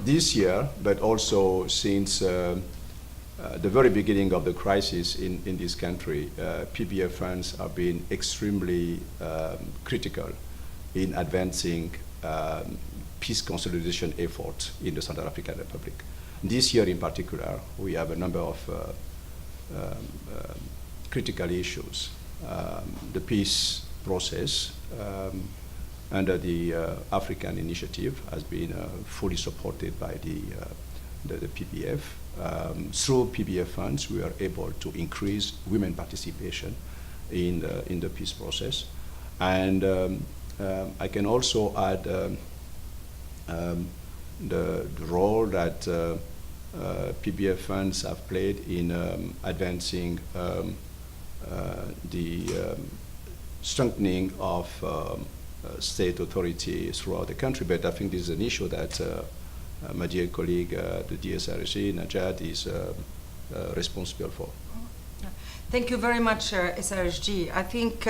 this year, but also since the very beginning of the crisis in this country, PBF funds have been extremely critical in advancing peace consolidation efforts in the Central African Republic. This year in particular, we have a number of critical issues. The peace process under the African Initiative has been fully supported by the PBF. Through PBF funds, we are able to increase women participation in the peace process. And I can also add the role that PBF funds have played in advancing the strengthening of state authority throughout the country. But I think this is an issue that my dear colleague, the DSRC, Najat, is responsible for. Thank you very much, SRSG. I think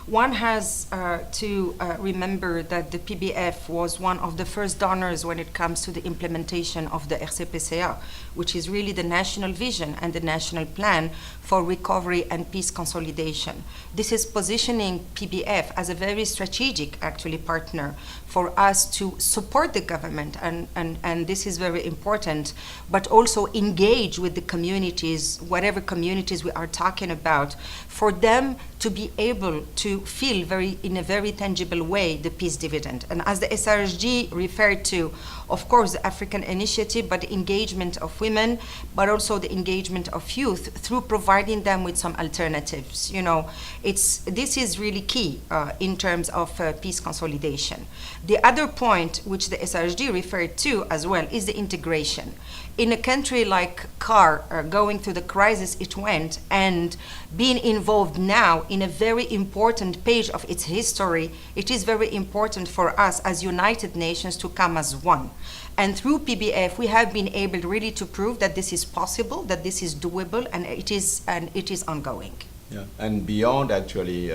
one has to remember that the PBF was one of the first donors when it comes to the implementation of the RCPCA, which is really the national vision and the national plan for recovery and peace consolidation. This is positioning PBF as a very strategic, actually, partner for us to support the government, and this is very important, but also engage with the communities, whatever communities we are talking about, for them to be able to feel in a very tangible way the peace dividend. And as the SRSG referred to, of course, the African Initiative, but the engagement of women, but also the engagement of youth through providing them with some alternatives. You know, this is really key in terms of peace consolidation. The other point which the SRSG referred to as well is the integration. In a country like CAR, going through the crisis it went, and being involved now in a very important page of its history, it is very important for us as United Nations to come as one. And through PBF, we have been able really to prove that this is possible, that this is doable, and it is ongoing. Yeah, and beyond actually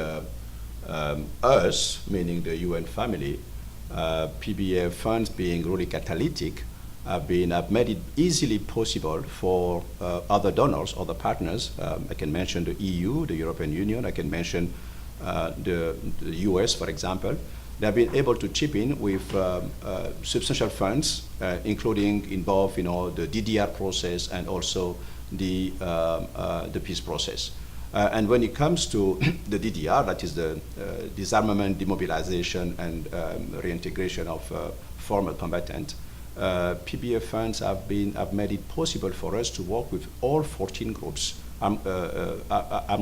us, meaning the UN family, PBF funds being really catalytic have made it easily possible for other donors, other partners. I can mention the EU, the European Union. I can mention the US, for example. They have been able to chip in with substantial funds, including involved, the DDR process and also the peace process. And when it comes to the DDR, that is the disarmament, demobilization, and reintegration of former combatants, PBF funds have made it possible for us to work with all 14 groups, armed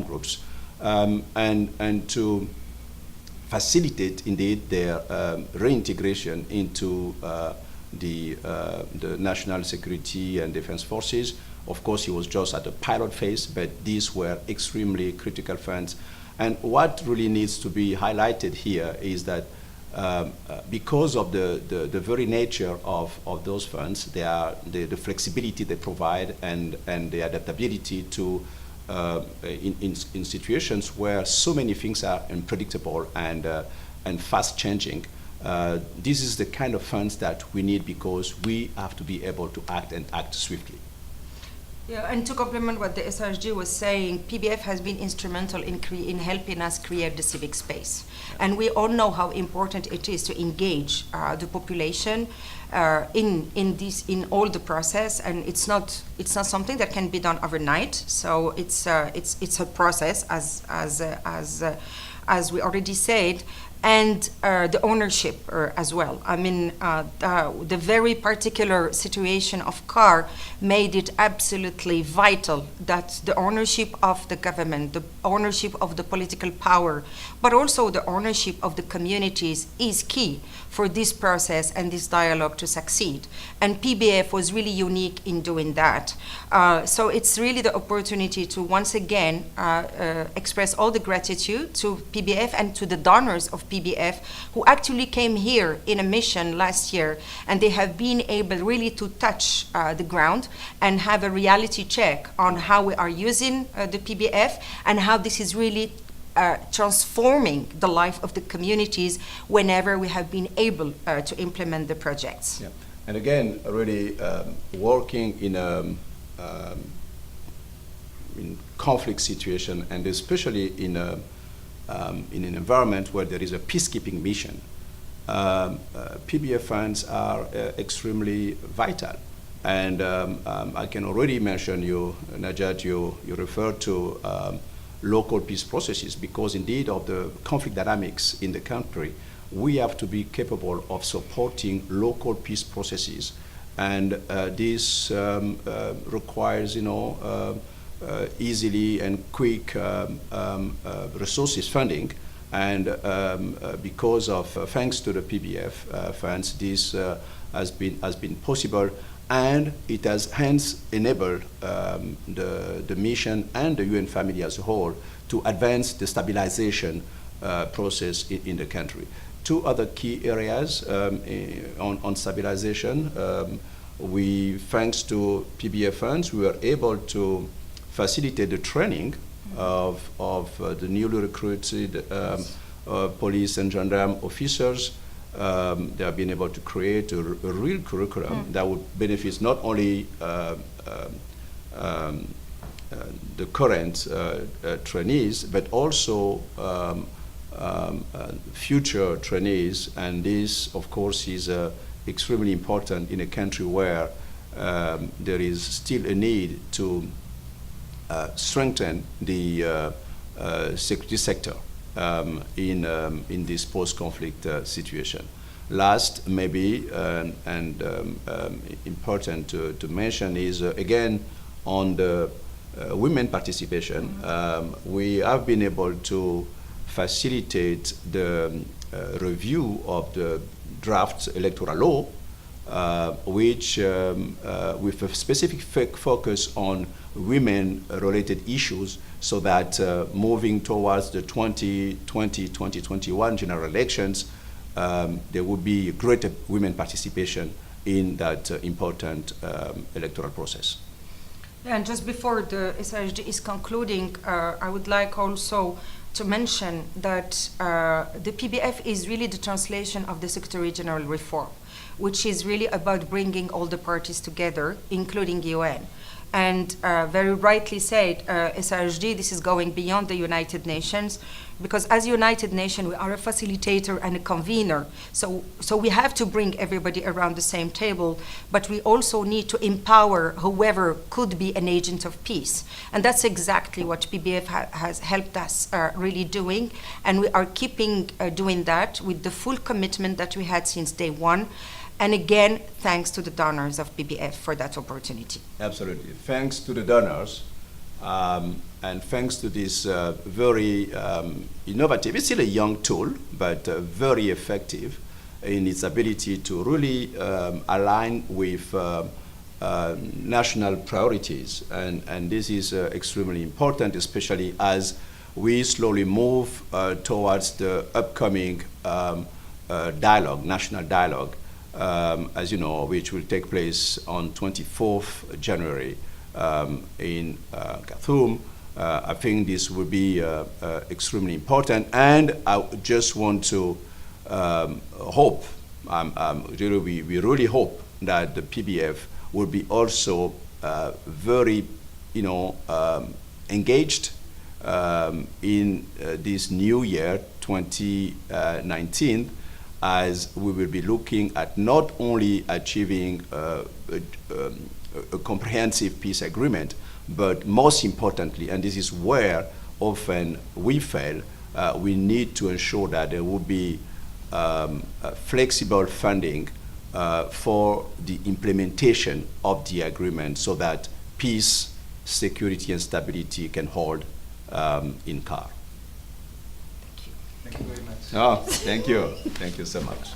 groups, and to facilitate indeed their reintegration into the national security and defense forces. Of course, it was just at the pilot phase, but these were extremely critical funds. And what really needs to be highlighted here is that because of the very nature of those funds, the flexibility they provide and the adaptability to in situations where so many things are unpredictable and fast changing. This is the kind of funds that we need because we have to be able to act swiftly. Yeah, and to complement what the SRG was saying, PBF has been instrumental in helping us create the civic space. And we all know how important it is to engage the population in all the process, and it's not something that can be done overnight. So it's a process, as we already said. And the ownership as well. I mean, the very particular situation of CAR made it absolutely vital that the ownership of the government, the ownership of the political power, but also the ownership of the communities is key for this process and this dialogue to succeed. And PBF was really unique in doing that. So it's really the opportunity to once again express all the gratitude to PBF and to the donors of PBF who actually came here in a mission last year, and they have been able really to touch the ground and have a reality check on how we are using the PBF and how this is really transforming the life of the communities whenever we have been able to implement the projects. Yeah. And again, really working in in conflict situation, and especially in an environment where there is a peacekeeping mission, PBF funds are extremely vital. And I can already mention you, Najat, you referred to local peace processes, because indeed of the conflict dynamics in the country, we have to be capable of supporting local peace processes. And this requires, easily and quick resources funding. And because of, thanks to the PBF funds, this has been possible, and it has hence enabled the mission and the UN family as a whole to advance the stabilization process in the country. Two other key areas on stabilization. Thanks to PBF funds, we were able to facilitate the training of the newly recruited police and gendarme officers. They have been able to create a real curriculum that would benefit not only the current trainees, but also future trainees. And this, of course, is extremely important in a country where there is still a need to strengthen the security sector in this post-conflict situation. Last, maybe, and important to mention is, again, on the women participation. We have been able to facilitate the review of the draft electoral law, which with a specific focus on women-related issues, so that moving towards the 2020-2021 general elections, there would be greater women participation in that important electoral process. Yeah, and just before the SRHD is concluding, I would like also to mention that the PBF is really the translation of the Secretary General reform, which is really about bringing all the parties together, including UN. And very rightly said, SRHD, this is going beyond the United Nations, because as United Nations, we are a facilitator and a convener. So we have to bring everybody around the same table, but we also need to empower whoever could be an agent of peace. And that's exactly what PBF has helped us really doing. And we are keeping doing that with the full commitment that we had since day one. And again, thanks to the donors of PBF for that opportunity. Absolutely. Thanks to the donors, and thanks to this very innovative, it's still a young tool, but very effective in its ability to really align with national priorities. And this is extremely important, especially as we slowly move towards the upcoming dialogue, national dialogue, as you know, which will take place on 24th January in Khartoum. I think this will be extremely important, and I just want to hope, we really hope that the PBF will be also very, engaged in this new year, 2019, as we will be looking at not only achieving a comprehensive peace agreement, but most importantly, and this is where often we fail, we need to ensure that there will be flexible funding for the implementation of the agreement, so that peace, security, and stability can hold in CAR. Thank you very much. Oh, thank you. Thank you so much.